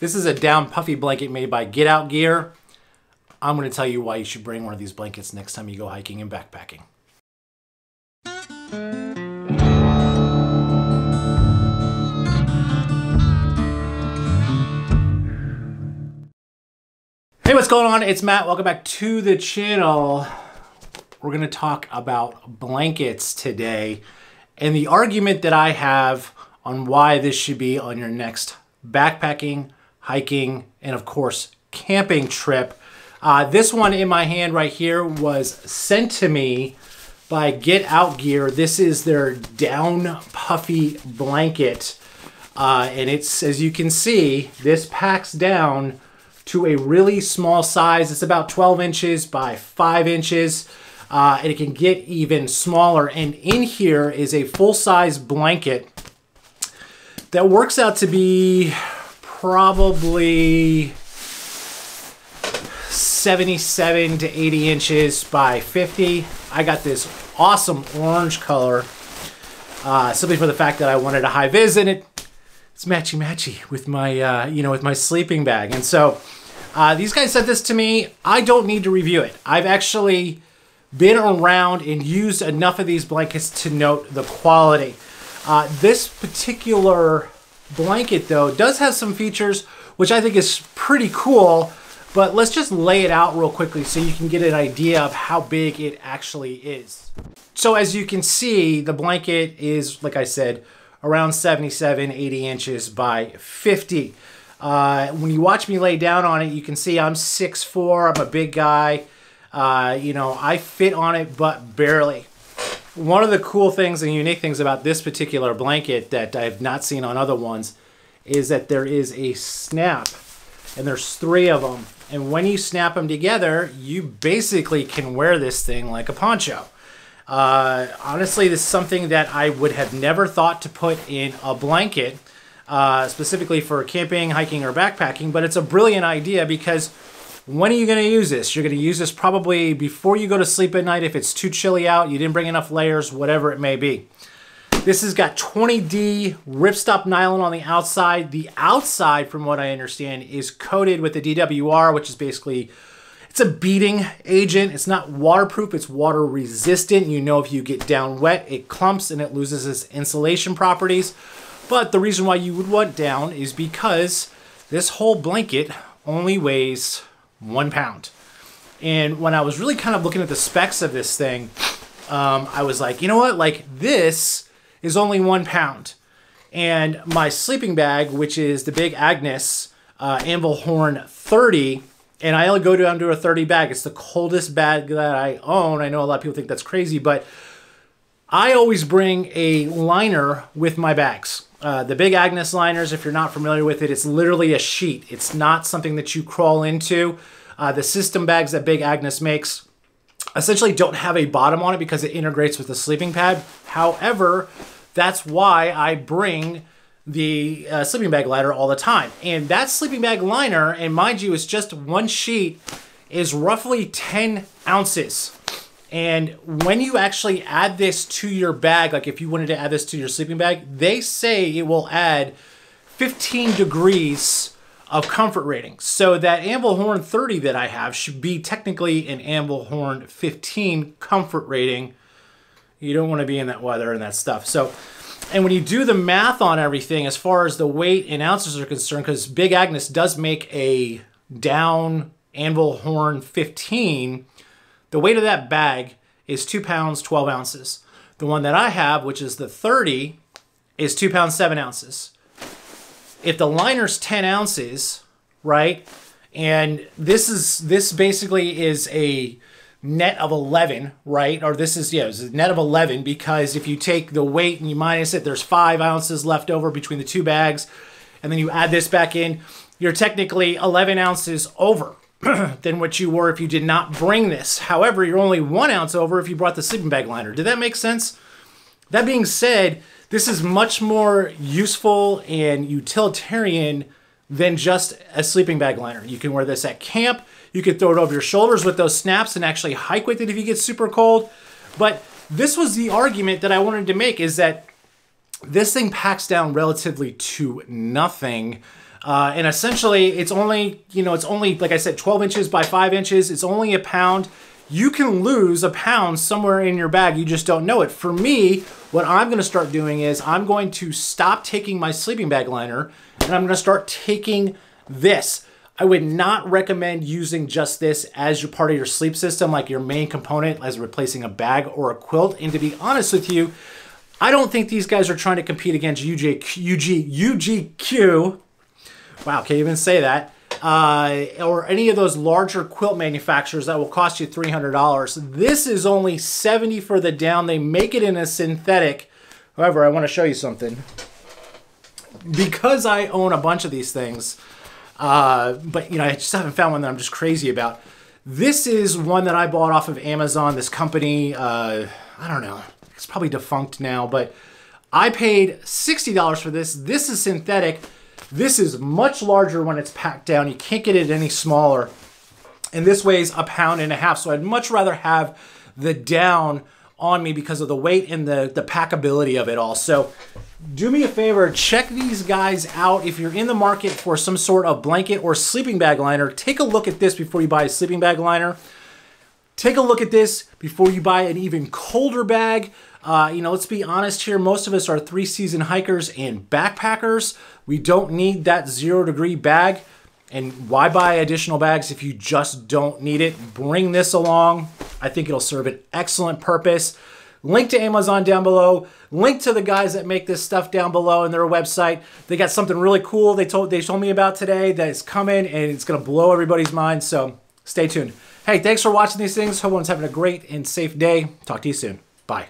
This is a down puffy blanket made by Get Out Gear. I'm going to tell you why you should bring one of these blankets next time you go hiking and backpacking. Hey, what's going on? It's Matt. Welcome back to the channel. We're going to talk about blankets today and the argument that I have on why this should be on your next backpacking, hiking, and of course, camping trip. This one in my hand right here was sent to me by Get Out Gear. This is their down puffy blanket. And it's, as you can see, this packs down to a really small size. It's about 12 inches by 5 inches. And it can get even smaller. And in here is a full-size blanket that works out to be probably 77 to 80 inches by 50. I got this awesome orange color simply for the fact that I wanted a high vis in it. It's matchy-matchy with my, with my sleeping bag. And so these guys sent this to me. I don't need to review it. I've actually been around and used enough of these blankets to note the quality. This particular blanket, though, does have some features which I think is pretty cool, but let's just lay it out real quickly so you can get an idea of how big it actually is. So as you can see, the blanket is, like I said, around 77, 80 inches by 50. When you watch me lay down on it, you can see I'm 6'4", I'm a big guy. I fit on it, but barely. One of the cool things and unique things about this particular blanket that I've not seen on other ones is that there is a snap, and there's 3 of them. And when you snap them together, you basically can wear this thing like a poncho. Honestly, this is something that I would have never thought to put in a blanket, specifically for camping, hiking, or backpacking, but it's a brilliant idea because when are you going to use this? You're going to use this probably before you go to sleep at night if it's too chilly out, you didn't bring enough layers, whatever it may be. This has got 20D Rip Stop Nylon on the outside. The outside, from what I understand, is coated with the DWR, which is basically, it's a beading agent. It's not waterproof, it's water resistant. You know, if you get down wet, it clumps and it loses its insulation properties. But the reason why you would want down is because this whole blanket only weighs 1 pound. And when I was really kind of looking at the specs of this thing, I was like, you know what? Like, this is only 1 pound. And my sleeping bag, which is the Big Agnes Anvil Horn 30, and I only go down to a 30 bag. It's the coldest bag that I own. I know a lot of people think that's crazy, but I always bring a liner with my bags. The Big Agnes liners, if you're not familiar with it, it's literally a sheet. It's not something that you crawl into. The system bags that Big Agnes makes essentially don't have a bottom on it because it integrates with the sleeping pad. However, that's why I bring the sleeping bag liner all the time. And that sleeping bag liner, and mind you, it's just 1 sheet, is roughly 10 ounces. And when you actually add this to your bag, like if you wanted to add this to your sleeping bag, they say it will add 15 degrees of comfort rating. So that Anvil Horn 30 that I have should be technically an Anvil Horn 15 comfort rating. You don't want to be in that weather and that stuff. So, and when you do the math on everything, as far as the weight in ounces are concerned, because Big Agnes does make a down Anvil Horn 15, the weight of that bag is 2 pounds, 12 ounces. The one that I have, which is the 30, is 2 pounds, 7 ounces. If the liner's 10 ounces, right, and this basically is a net of 11, right, or this is, it's a net of 11 because if you take the weight and you minus it, there's 5 ounces left over between the 2 bags, and then you add this back in, you're technically 11 ounces over than what you were if you did not bring this. However, you're only 1 ounce over if you brought the sleeping bag liner. Did that make sense? That being said, this is much more useful and utilitarian than just a sleeping bag liner. You can wear this at camp. You could throw it over your shoulders with those snaps and actually hike with it if you get super cold. But this was the argument that I wanted to make, is that this thing packs down relatively to nothing. And essentially, it's only, it's only, like I said, 12 inches by 5 inches. It's only a pound. You can lose a pound somewhere in your bag. You just don't know it. For me, what I'm going to start doing is I'm going to stop taking my sleeping bag liner, and I'm going to start taking this. I would not recommend using just this as your part of your sleep system, like your main component as replacing a bag or a quilt. And to be honest with you, I don't think these guys are trying to compete against UGQ. Wow, can't even say that. Or any of those larger quilt manufacturers that will cost you $300. This is only $70 for the down. They make it in a synthetic. However, I want to show you something. Because I own a bunch of these things, but I just haven't found one that I'm just crazy about. This is one that I bought off of Amazon. This company, I don't know, it's probably defunct now, but I paid $60 for this. This is synthetic. This is much larger when it's packed down. You can't get it any smaller. And this weighs a pound and a half. So I'd much rather have the down on me because of the weight and the packability of it all. So do me a favor, check these guys out. If you're in the market for some sort of blanket or sleeping bag liner, take a look at this before you buy a sleeping bag liner. Take a look at this before you buy an even colder bag. Let's be honest here. Most of us are 3-season hikers and backpackers. We don't need that 0-degree bag. And why buy additional bags if you just don't need it? Bring this along. I think it'll serve an excellent purpose. Link to Amazon down below. Link to the guys that make this stuff down below in their website. They got something really cool they told me about today that is coming, and it's going to blow everybody's mind. So stay tuned. Hey, thanks for watching these things. Hope everyone's having a great and safe day. Talk to you soon. Bye.